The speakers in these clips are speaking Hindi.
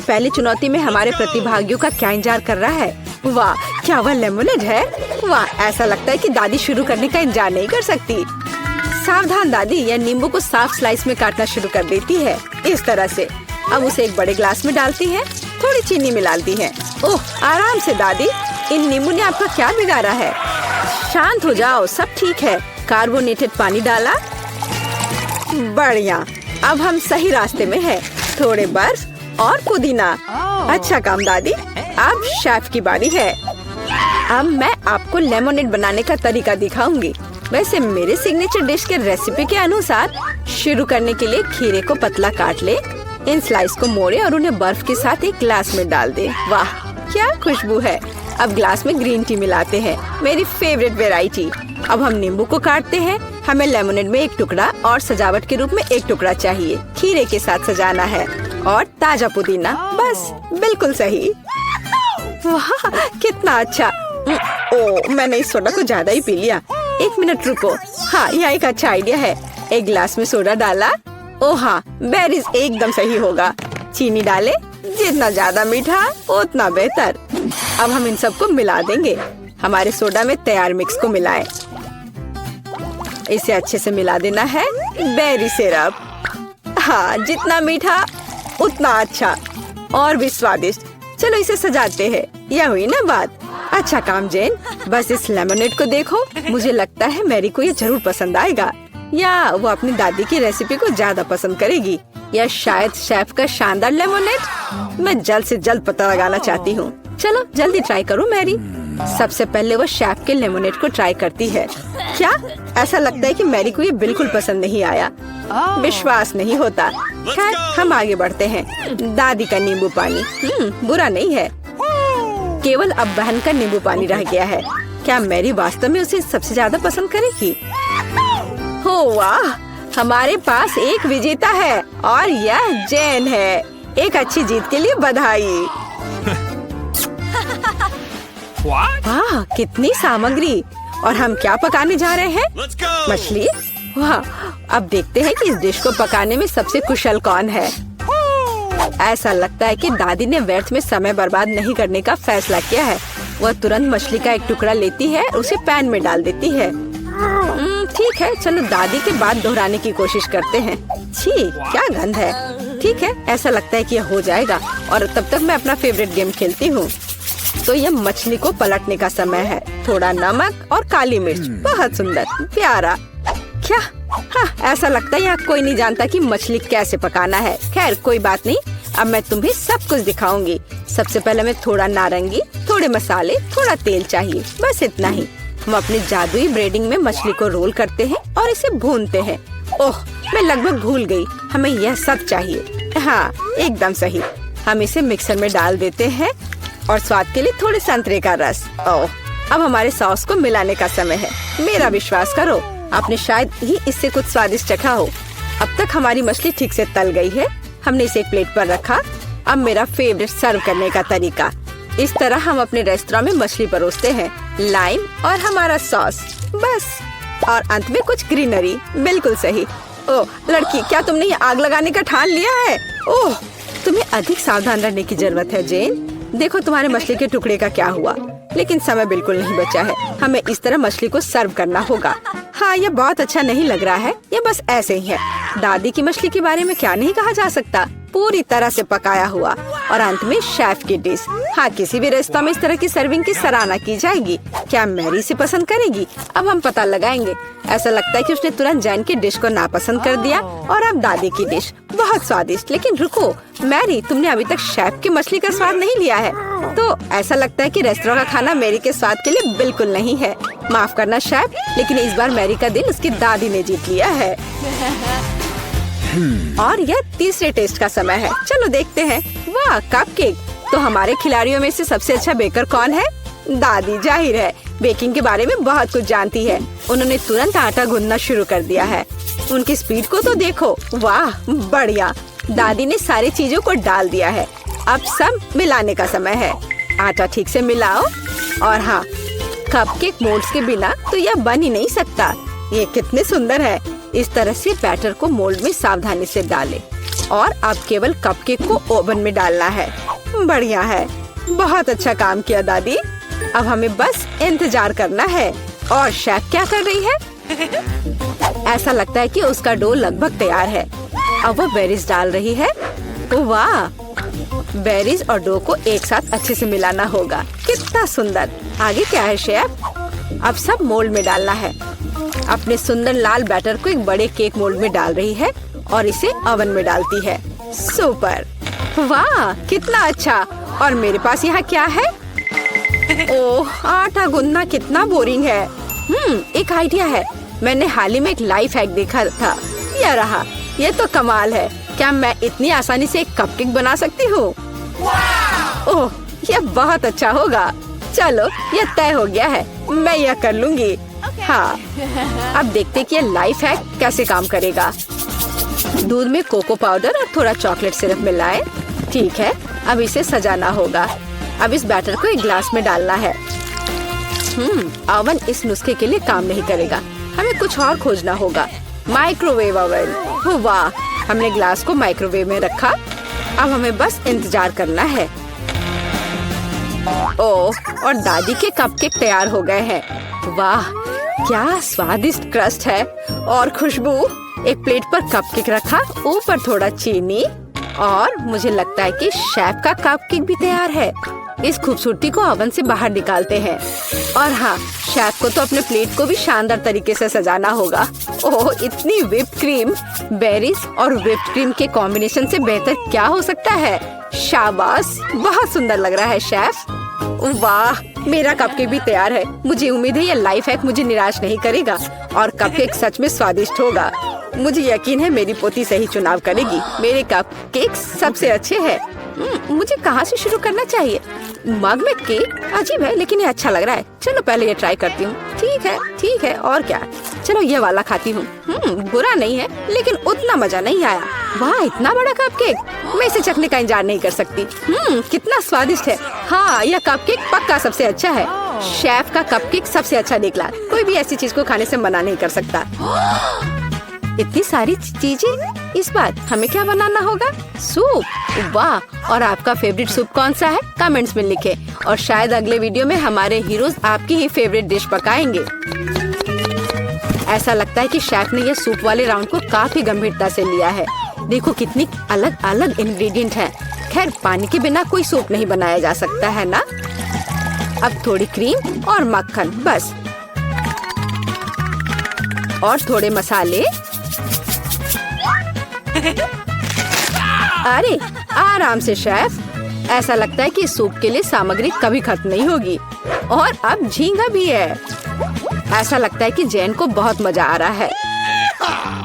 पहली चुनौती में हमारे प्रतिभागियों का क्या इंतजार कर रहा है। वाह, क्या वह लेमोनेड है? वाह, ऐसा लगता है कि दादी शुरू करने का इंतजार नहीं कर सकती। सावधान दादी, यह नींबू को साफ स्लाइस में काटना शुरू कर देती है। इस तरह से अब उसे एक बड़े ग्लास में डालती है, थोड़ी चीनी मिलाती है। ओह, आराम से दादी, इन नींबू ने आपका क्या बिगाड़ा है? शांत हो जाओ, सब ठीक है। कार्बोनेटेड पानी डाला, बढ़िया। अब हम सही रास्ते में हैं। थोड़े बर्फ और पुदीना। अच्छा काम दादी, अब शेफ की बारी है। अब मैं आपको लेमोनेड बनाने का तरीका दिखाऊंगी। वैसे मेरे सिग्नेचर डिश के रेसिपी के अनुसार शुरू करने के लिए खीरे को पतला काट ले, इन स्लाइस को मोड़े और उन्हें बर्फ के साथ एक ग्लास में डाल दे। वाह, क्या खुशबू है। अब ग्लास में ग्रीन टी मिलाते हैं, मेरी फेवरेट वेराइटी। अब हम नींबू को काटते हैं। हमें लेमोनेड में एक टुकड़ा और सजावट के रूप में एक टुकड़ा चाहिए। खीरे के साथ सजाना है और ताजा पुदीना, बस बिल्कुल सही। वाह, कितना अच्छा। ओह, मैंने इस सोडा को ज्यादा ही पी लिया। एक मिनट रुको। हाँ, यह एक अच्छा आइडिया है। एक गिलास में सोडा डाला। ओह हाँ, बेरीज एकदम सही होगा। चीनी डाले, जितना ज्यादा मीठा उतना बेहतर। अब हम इन सबको मिला देंगे। हमारे सोडा में तैयार मिक्स को मिलाएं। इसे अच्छे से मिला देना है। बेरी सिरप, हाँ, जितना मीठा उतना अच्छा और भी स्वादिष्ट। चलो इसे सजाते हैं। यह हुई ना बात। अच्छा काम जेन, बस इस लेमोनेड को देखो। मुझे लगता है मैरी को ये जरूर पसंद आएगा, या वो अपनी दादी की रेसिपी को ज्यादा पसंद करेगी, या शायद शेफ का शानदार लेमोनेड। मैं जल्द से जल्द पता लगाना चाहती हूँ। चलो जल्दी ट्राई करो मैरी। सबसे पहले वो शेफ के लेमोनेड को ट्राई करती है। क्या ऐसा लगता है कि मैरी को ये बिल्कुल पसंद नहीं आया। विश्वास नहीं होता। खैर, हम आगे बढ़ते हैं। दादी का नींबू पानी बुरा नहीं है, केवल अब बहन का नींबू पानी रह गया है। क्या मैरी वास्तव में उसे सबसे ज्यादा पसंद करेगी? हो वाह, हमारे पास एक विजेता है और यह जेन है। एक अच्छी जीत के लिए बधाई। वाह, कितनी सामग्री। और हम क्या पकाने जा रहे हैं? मछली। वाह, अब देखते हैं कि इस डिश को पकाने में सबसे कुशल कौन है। ऐसा लगता है कि दादी ने व्यर्थ में समय बर्बाद नहीं करने का फैसला किया है। वह तुरंत मछली का एक टुकड़ा लेती है, उसे पैन में डाल देती है। ठीक है, चलो दादी के बाद दोहराने की कोशिश करते हैं। छी, क्या गंध है। ठीक है, ऐसा लगता है कि यह हो जाएगा और तब तक मैं अपना फेवरेट गेम खेलती हूँ। तो यह मछली को पलटने का समय है। थोड़ा नमक और काली मिर्च, बहुत सुंदर, प्यारा। क्या? हाँ, ऐसा लगता है यहाँ कोई नहीं जानता कि मछली कैसे पकाना है। खैर कोई बात नहीं, अब मैं तुम्हें सब कुछ दिखाऊंगी। सबसे पहले मैं थोड़ा नारंगी, थोड़े मसाले, थोड़ा तेल चाहिए, बस इतना ही। हम अपनी जादुई ब्रेडिंग में मछली को रोल करते हैं और इसे भूनते हैं। ओह, मैं लगभग भूल गई, हमें यह सब चाहिए। हाँ, एकदम सही। हम इसे मिक्सर में डाल देते हैं और स्वाद के लिए थोड़े संतरे का रस। ओह, अब हमारे सॉस को मिलाने का समय है। मेरा विश्वास करो, आपने शायद ही इससे कुछ स्वादिष्ट चखा हो। अब तक हमारी मछली ठीक से तल गई है। हमने इसे एक प्लेट पर रखा। अब मेरा फेवरेट सर्व करने का तरीका। इस तरह हम अपने रेस्टोरेंट में मछली परोसते हैं, लाइम और हमारा सॉस, बस। और अंत में कुछ ग्रीनरी। बिल्कुल सही। ओह लड़की, क्या तुमने ये आग लगाने का ठान लिया है? ओह, तुम्हें अधिक सावधान रहने की जरूरत है जेन। देखो तुम्हारे मछली के टुकड़े का क्या हुआ। लेकिन समय बिल्कुल नहीं बचा है। हमें इस तरह मछली को सर्व करना होगा। हाँ, ये बहुत अच्छा नहीं लग रहा है, ये बस ऐसे ही है। दादी की मछली के बारे में क्या नहीं कहा जा सकता। पूरी तरह से पकाया हुआ और अंत में शेफ की डिश। हाँ, किसी भी रेस्तरां में इस तरह की सर्विंग की सराहना की जाएगी। क्या मैरी से पसंद करेगी? अब हम पता लगाएंगे। ऐसा लगता है कि उसने तुरंत जैन की डिश को नापसंद कर दिया और अब दादी की डिश बहुत स्वादिष्ट। लेकिन रुको मैरी, तुमने अभी तक शेफ की मछली का स्वाद नहीं लिया है। तो ऐसा लगता है कि रेस्टोरेंट का खाना मैरी के स्वाद के लिए बिल्कुल नहीं है। माफ करना शेफ, लेकिन इस बार मैरी का दिल उसकी दादी ने जीत लिया है। और यह तीसरे टेस्ट का समय है। चलो देखते हैं। वाह, कपकेक। तो हमारे खिलाड़ियों में से सबसे अच्छा बेकर कौन है? दादी, जाहिर है, बेकिंग के बारे में बहुत कुछ जानती है। उन्होंने तुरंत आटा गूंदना शुरू कर दिया है। उनकी स्पीड को तो देखो। वाह, बढ़िया। दादी ने सारी चीजों को डाल दिया है। अब सब मिलाने का समय है। आटा ठीक से मिलाओ। और हाँ, कपकेक मोल्ड्स के बिना तो यह बन ही नहीं सकता। ये कितने सुंदर है। इस तरह से बैटर को मोल्ड में सावधानी से डालें। और अब केवल कपकेक को ओवन में डालना है। बढ़िया है, बहुत अच्छा काम किया दादी। अब हमें बस इंतजार करना है। और शेफ क्या कर रही है? ऐसा लगता है कि उसका डो लगभग तैयार है। अब वो बेरीज डाल रही है। वाह, बेरीज और डो को एक साथ अच्छे से मिलाना होगा। कितना सुंदर। आगे क्या है शेफ? अब सब मोल्ड में डालना है। अपने सुंदर लाल बैटर को एक बड़े केक मोल्ड में डाल रही है और इसे ओवन में डालती है। सुपर, वाह कितना अच्छा। और मेरे पास यहाँ क्या है? ओह, आटा गूंदना कितना बोरिंग है। एक आइडिया है। मैंने हाल ही में एक लाइफ हैक देखा था। यह रहा, ये तो कमाल है। क्या मैं इतनी आसानी से एक कपकेक बना सकती हूँ? ओह, यह बहुत अच्छा होगा। चलो, यह तय हो गया है। मैं यह कर लूंगी। हाँ, अब देखते कि यह लाइफ हैक कैसे काम करेगा। दूध में कोको पाउडर और थोड़ा चॉकलेट सिरप मिलाएं। ठीक है, अब इसे सजाना होगा। अब इस बैटर को एक ग्लास में डालना है। ओवन इस नुस्खे के लिए काम नहीं करेगा। हमें कुछ और खोजना होगा। Microwave oven. वाह, हमने ग्लास को माइक्रोवेव में रखा। अब हमें बस इंतजार करना है। ओह, और दादी के कपकेक तैयार हो गए हैं। वाह, क्या स्वादिष्ट क्रस्ट है और खुशबू। एक प्लेट पर कपकेक रखा, ऊपर थोड़ा चीनी और मुझे लगता है कि शेफ का कपकेक भी तैयार है। इस खूबसूरती को ओवन से बाहर निकालते हैं। और हाँ, शेफ को तो अपने प्लेट को भी शानदार तरीके से सजाना होगा। ओह, इतनी व्हिप्ड क्रीम, बेरीज और व्हिप्ड क्रीम के कॉम्बिनेशन से बेहतर क्या हो सकता है? शाबाश, बहुत सुंदर लग रहा है शेफ। वाह, मेरा कपकेक भी तैयार है। मुझे उम्मीद है ये लाइफ हैक मुझे निराश नहीं करेगा और कपकेक सच में स्वादिष्ट होगा। मुझे यकीन है मेरी पोती सही चुनाव करेगी। मेरे कपकेक सबसे अच्छे हैं। मुझे कहाँ से शुरू करना चाहिए? मग में केक अजीब है, लेकिन ये अच्छा लग रहा है। चलो पहले ये ट्राई करती हूँ। ठीक है, और क्या? चलो ये वाला खाती हूँ। बुरा नहीं है, लेकिन उतना मजा नहीं आया। वाह, इतना बड़ा कपकेक, मैं इसे चखने का इंतजार नहीं कर सकती। कितना स्वादिष्ट है। हाँ, यह कपकेक पक्का सबसे अच्छा है। शेफ का कपकेक सबसे अच्छा निकला। कोई भी ऐसी चीज को खाने से मना नहीं कर सकता। इतनी सारी चीजें। इस बार हमें क्या बनाना होगा? सूप। वाह, और आपका फेवरेट सूप कौन सा है? कमेंट्स में लिखें। और शायद अगले वीडियो में हमारे हीरोज आपकी ही फेवरेट डिश पकाएंगे। ऐसा लगता है कि शेफ ने यह सूप वाले राउंड को काफी गंभीरता से लिया है। देखो कितनी अलग अलग इंग्रेडिएंट हैं। खैर, पानी के बिना कोई सूप नहीं बनाया जा सकता है ना। अब थोड़ी क्रीम और मक्खन बस, और थोड़े मसाले। अरे आराम से शेफ। ऐसा लगता है कि सूप के लिए सामग्री कभी खत्म नहीं होगी। और अब झींगा भी है। ऐसा लगता है कि जैन को बहुत मजा आ रहा है।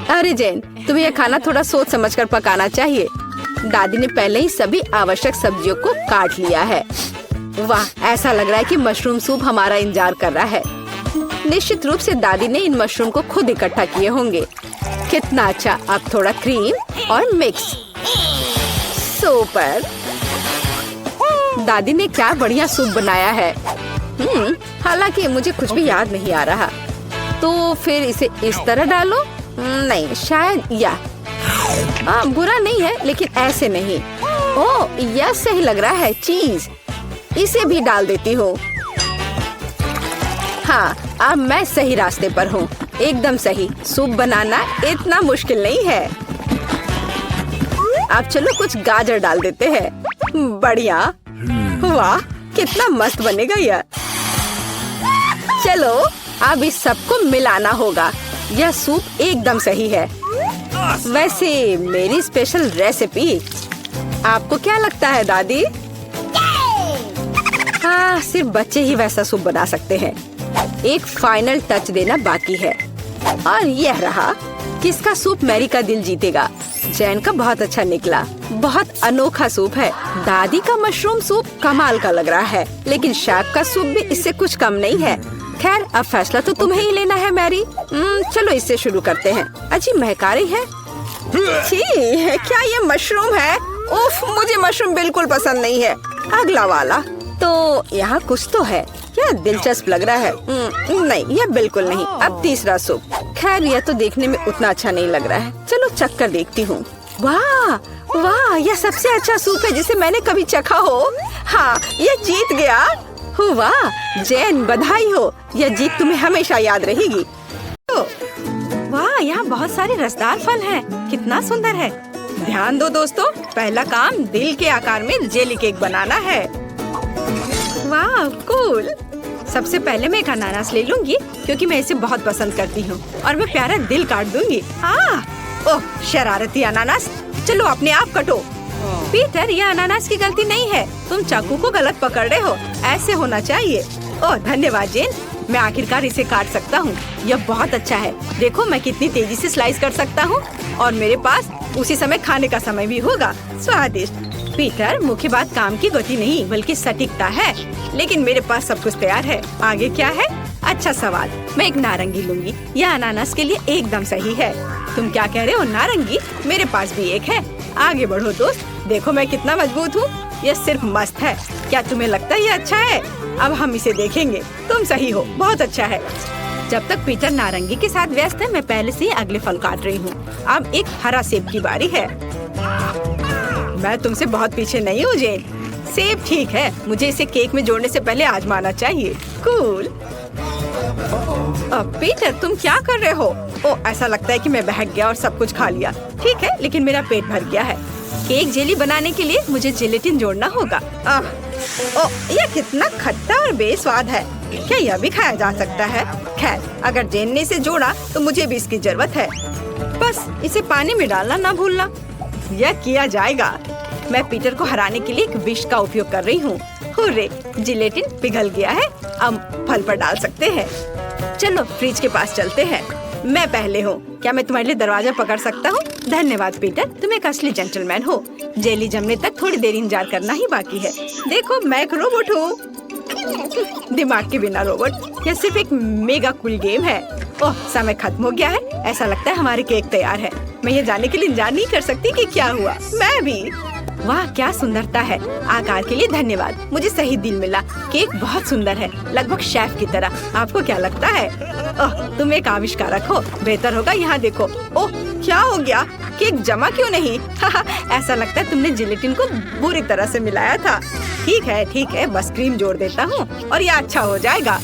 अरे जैन, तुम्हें यह खाना थोड़ा सोच समझकर पकाना चाहिए। दादी ने पहले ही सभी आवश्यक सब्जियों को काट लिया है। वाह, ऐसा लग रहा है कि मशरूम सूप हमारा इंतजार कर रहा है। निश्चित रूप से दादी ने इन मशरूम को खुद इकट्ठा किए होंगे। कितना अच्छा। अब थोड़ा क्रीम और मिक्स। सुपर, दादी ने क्या बढ़िया सूप बनाया है। हालांकि मुझे कुछ भी याद नहीं आ रहा। तो फिर इसे इस तरह डालो। नहीं, शायद बुरा नहीं है, लेकिन ऐसे नहीं। ओह, यह सही लग रहा है। चीज, इसे भी डाल देती हूँ। हाँ, अब मैं सही रास्ते पर हूँ। एकदम सही। सूप बनाना इतना मुश्किल नहीं है। अब चलो कुछ गाजर डाल देते हैं। बढ़िया। वाह, कितना मस्त बनेगा यह। चलो अब इस सबको मिलाना होगा। यह सूप एकदम सही है। वैसे मेरी स्पेशल रेसिपी, आपको क्या लगता है दादी? हाँ, सिर्फ बच्चे ही वैसा सूप बना सकते हैं। एक फाइनल टच देना बाकी है। और यह रहा। किसका सूप मैरी का दिल जीतेगा? जैन का बहुत अच्छा निकला। बहुत अनोखा सूप है। दादी का मशरूम सूप कमाल का लग रहा है, लेकिन शेफ का सूप भी इससे कुछ कम नहीं है। खैर, अब फैसला तो तुम्हें ही लेना है मैरी। चलो इससे शुरू करते हैं। अच्छी महकारी है। क्या ये मशरूम है? उफ, मुझे मशरूम बिल्कुल पसंद नहीं है। अगला वाला। तो यहाँ कुछ तो है। यह दिलचस्प लग रहा है। नहीं, यह बिल्कुल नहीं। अब तीसरा सूप। खैर, यह तो देखने में उतना अच्छा नहीं लग रहा है। चलो चख कर देखती हूँ। वाह, वाह, यह सबसे अच्छा सूप है जिसे मैंने कभी चखा हो। हाँ, यह जीत गया। वाह जेन, बधाई हो, यह जीत तुम्हें हमेशा याद रहेगी। वाह, यहाँ बहुत सारे रसदार फल हैं। कितना सुंदर है। ध्यान दो दोस्तों, पहला काम दिल के आकार में जेली केक बनाना है। वाह कूल। सबसे पहले मैं एक अनानास ले लूंगी क्योंकि मैं इसे बहुत पसंद करती हूँ, और मैं प्यारा दिल काट दूंगी। ओह शरारती अनानास, चलो अपने आप कटो। पीटर, यह अनानास की गलती नहीं है, तुम चाकू को गलत पकड़ रहे हो, ऐसे होना चाहिए। ओह धन्यवाद जेन, मैं आखिरकार इसे काट सकता हूँ। यह बहुत अच्छा है। देखो मैं कितनी तेजी से स्लाइस कर सकता हूँ, और मेरे पास उसी समय खाने का समय भी होगा। स्वादिष्ट। पीटर, मुख्य बात काम की गति नहीं बल्कि सटीकता है, लेकिन मेरे पास सब कुछ तैयार है। आगे क्या है? अच्छा सवाल। मैं एक नारंगी लूंगी। यह अनानास के लिए एकदम सही है। तुम क्या कह रहे हो? नारंगी? मेरे पास भी एक है। आगे बढ़ो दोस्त, देखो मैं कितना मजबूत हूँ। यह सिर्फ मस्त है। क्या तुम्हें लगता है ये अच्छा है? अब हम इसे देखेंगे। तुम सही हो, बहुत अच्छा है। जब तक पीटर नारंगी के साथ व्यस्त है, मैं पहले से ही अगले फल काट रही हूँ। अब एक हरा सेब की बारी है। मैं तुमसे बहुत पीछे नहीं हूँ जेन। सेब ठीक है, मुझे इसे केक में जोड़ने से पहले आजमाना चाहिए। कूल। पीटर, तुम क्या कर रहे हो? ऐसा लगता है कि मैं बहक गया और सब कुछ खा लिया। ठीक है, लेकिन मेरा पेट भर गया है। केक जेली बनाने के लिए मुझे जेलेटिन जोड़ना होगा। यह कितना खट्टा और बेस्वाद है। क्या यह भी खाया जा सकता है? खैर, अगर जेन ने इसे जोड़ा तो मुझे भी इसकी जरूरत है। बस इसे पानी में डालना ना भूलना। यह किया जाएगा। मैं पीटर को हराने के लिए एक विश का उपयोग कर रही हूँ। हुर्रे, जिलेटिन पिघल गया है। अब फल पर डाल सकते हैं। चलो फ्रिज के पास चलते हैं। मैं पहले हूँ। क्या मैं तुम्हारे लिए दरवाजा पकड़ सकता हूँ? धन्यवाद पीटर, तुम एक असली जेंटलमैन हो। जेली जमने तक थोड़ी देर इंतजार करना ही बाकी है। देखो मैं एक रोबोट हूँ। दिमाग के बिना रोबोट। यह सिर्फ एक मेगा कूल गेम है। ओह, समय खत्म हो गया है। ऐसा लगता है हमारे केक तैयार है। मैं ये जानने के लिए इंतजार नहीं कर सकती कि क्या हुआ। मैं भी। वाह क्या सुंदरता है। आकार के लिए धन्यवाद, मुझे सही दिल मिला। केक बहुत सुंदर है, लगभग शेफ की तरह। आपको क्या लगता है? ओह, तुम एक आविष्कारक हो। बेहतर होगा यहाँ देखो। ओह, क्या हो गया? केक जमा क्यों नहीं? ऐसा लगता है तुमने जिलेटिन को बुरी तरह से मिलाया था। ठीक है, बस क्रीम जोड़ देता हूँ और यह अच्छा हो जाएगा।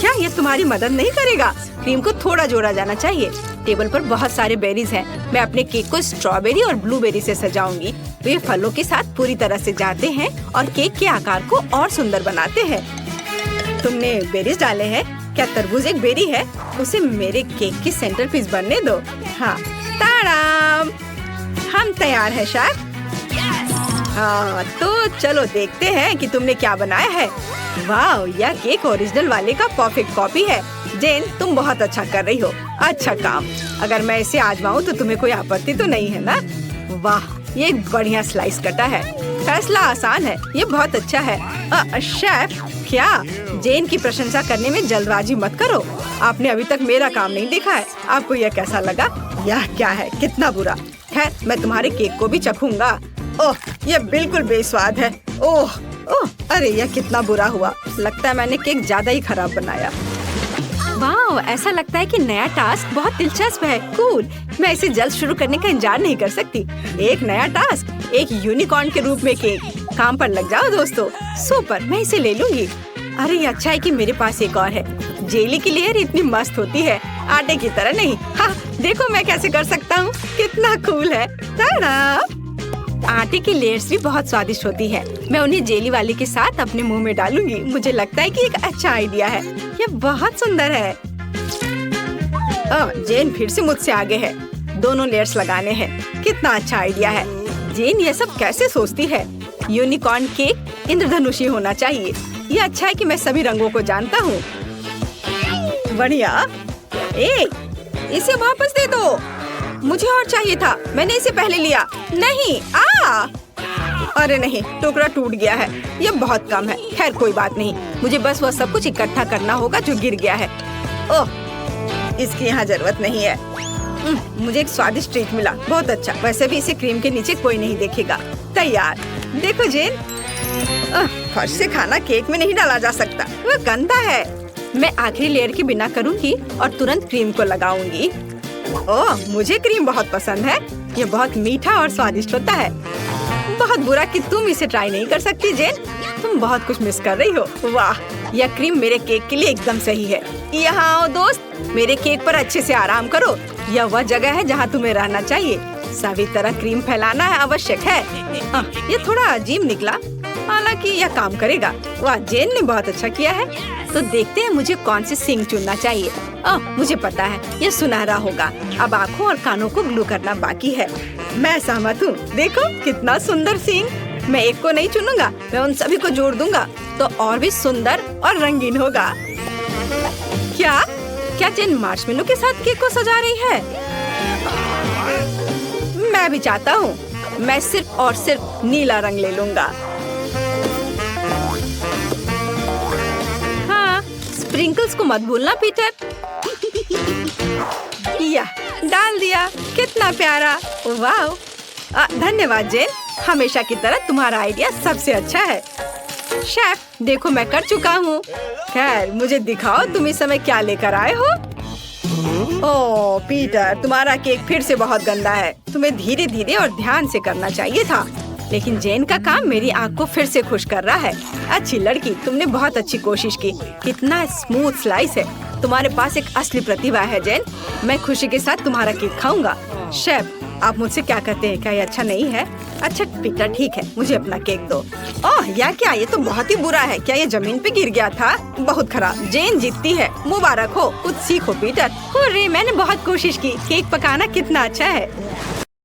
क्या ये तुम्हारी मदद नहीं करेगा? क्रीम को थोड़ा जोड़ा जाना चाहिए। टेबल पर बहुत सारे बेरीज हैं। मैं अपने केक को स्ट्रॉबेरी और ब्लूबेरी से सजाऊंगी। वे फलों के साथ पूरी तरह से जाते हैं और केक के आकार को और सुंदर बनाते हैं। तुमने बेरीज डाले हैं? क्या तरबूज एक बेरी है? उसे मेरे केक की सेंटर पीस बनने दो। हाँ, ताड़ाम, हम तैयार हैं शेफ। हाँ, तो चलो देखते हैं कि तुमने क्या बनाया है। वाह, यह केक ओरिजिनल वाले का परफेक्ट कॉपी है। जेन, तुम बहुत अच्छा कर रही हो। अच्छा काम। अगर मैं इसे आजमाऊं तो तुम्हें कोई आपत्ति तो नहीं है ना? वाह, ये एक बढ़िया स्लाइस कटा है। फैसला आसान है, ये बहुत अच्छा है। शेफ, क्या? जेन की प्रशंसा करने में जल्दबाजी मत करो। आपने अभी तक मेरा काम नहीं देखा है। आपको यह कैसा लगा? यह क्या है? कितना बुरा। खैर, मैं तुम्हारे केक को भी चखूंगा। ओह, यह बिल्कुल बेस्वाद है। ओह, अरे यह कितना बुरा हुआ। लगता है मैंने केक ज्यादा ही खराब बनाया। वाह, ऐसा लगता है कि नया टास्क बहुत दिलचस्प है। कूल। मैं इसे जल्द शुरू करने का इंतजार नहीं कर सकती। एक नया टास्क, एक यूनिकॉर्न के रूप में केक। काम पर लग जाओ दोस्तों। सुपर, मैं इसे ले लूंगी। अरे ये अच्छा है कि मेरे पास एक और है। जेली की लेयर इतनी मस्त होती है, आटे की तरह नहीं। हाँ, देखो मैं कैसे कर सकता हूँ। कितना कूल है। आटे की लेयर्स भी बहुत स्वादिष्ट होती है। मैं उन्हें जेली वाले के साथ अपने मुंह में डालूंगी। मुझे लगता है कि एक अच्छा आइडिया है। ये बहुत सुंदर है। जेन फिर से मुझसे आगे है। दोनों लेयर्स लगाने हैं। कितना अच्छा आइडिया है। जेन ये सब कैसे सोचती है? यूनिकॉर्न केक इंद्रधनुषी होना चाहिए। ये अच्छा है कि मैं सभी रंगों को जानता हूँ। बढ़िया। इसे वापस दे दो। मुझे और चाहिए था। मैंने इसे पहले लिया। नहीं। अरे नहीं, टुकड़ा टूट गया है। ये बहुत कम है। खैर कोई बात नहीं। मुझे बस वह सब कुछ इकट्ठा करना होगा जो गिर गया है। ओह, इसकी यहाँ जरूरत नहीं है। मुझे एक स्वादिष्ट ट्रीट मिला। बहुत अच्छा। वैसे भी इसे क्रीम के नीचे कोई नहीं देखेगा। तैयार। देखो जेन, फर्श से खाना केक में नहीं डाला जा सकता, वह गंदा है। मैं आखिरी लेयर के बिना करूँगी और तुरंत क्रीम को लगाऊंगी। ओह, मुझे क्रीम बहुत पसंद है। ये बहुत मीठा और स्वादिष्ट होता है। बहुत बुरा कि तुम इसे ट्राई नहीं कर सकती जेन। तुम बहुत कुछ मिस कर रही हो। वाह, यह क्रीम मेरे केक के लिए एकदम सही है। यहाँ आओ दोस्त, मेरे केक पर अच्छे से आराम करो। यह वह जगह है जहाँ तुम्हें रहना चाहिए। सभी तरह क्रीम फैलाना है आवश्यक है। ये थोड़ा अजीब निकला, हालांकि यह काम करेगा। वाह, जेन ने बहुत अच्छा किया है। तो देखते हैं मुझे कौन सी सींग चुनना चाहिए। मुझे पता है, ये सुनहरा होगा। अब आँखों और कानों को ग्लू करना बाकी है। मैं सहमत हूँ। देखो कितना सुंदर सींग। मैं एक को नहीं चुनूंगा, मैं उन सभी को जोड़ दूंगा तो और भी सुंदर और रंगीन होगा। क्या जेन मार्शमेलो के साथ केक को सजा रही है? मैं भी चाहता हूँ। मैं सिर्फ और सिर्फ नीला रंग ले लूंगा। हाँ, स्प्रिंकल्स को मत भूलना पीटर। या डाल दिया, कितना प्यारा। वाह, धन्यवाद जेन। हमेशा की तरह तुम्हारा आइडिया सबसे अच्छा है। शेफ, देखो मैं कर चुका हूँ। खैर, मुझे दिखाओ तुम इस समय क्या लेकर आए हो। ओह पीटर, तुम्हारा केक फिर से बहुत गंदा है। तुम्हें धीरे धीरे और ध्यान से करना चाहिए था। लेकिन जेन का काम मेरी आँख को फिर से खुश कर रहा है। अच्छी लड़की, तुमने बहुत अच्छी कोशिश की। कितना स्मूथ स्लाइस है। तुम्हारे पास एक असली प्रतिभा है जेन। मैं खुशी के साथ तुम्हारा केक खाऊंगा। शेफ, आप मुझसे क्या कहते हैं? क्या ये अच्छा नहीं है? अच्छा पीटर, ठीक है, मुझे अपना केक दो। ओह या क्या, ये तो बहुत ही बुरा है। क्या ये जमीन पे गिर गया था? बहुत खराब। जेन जीतती है। मुबारक हो, कुछ सीखो पीटर। हुर्रे, मैंने बहुत कोशिश की। केक पकाना कितना अच्छा है।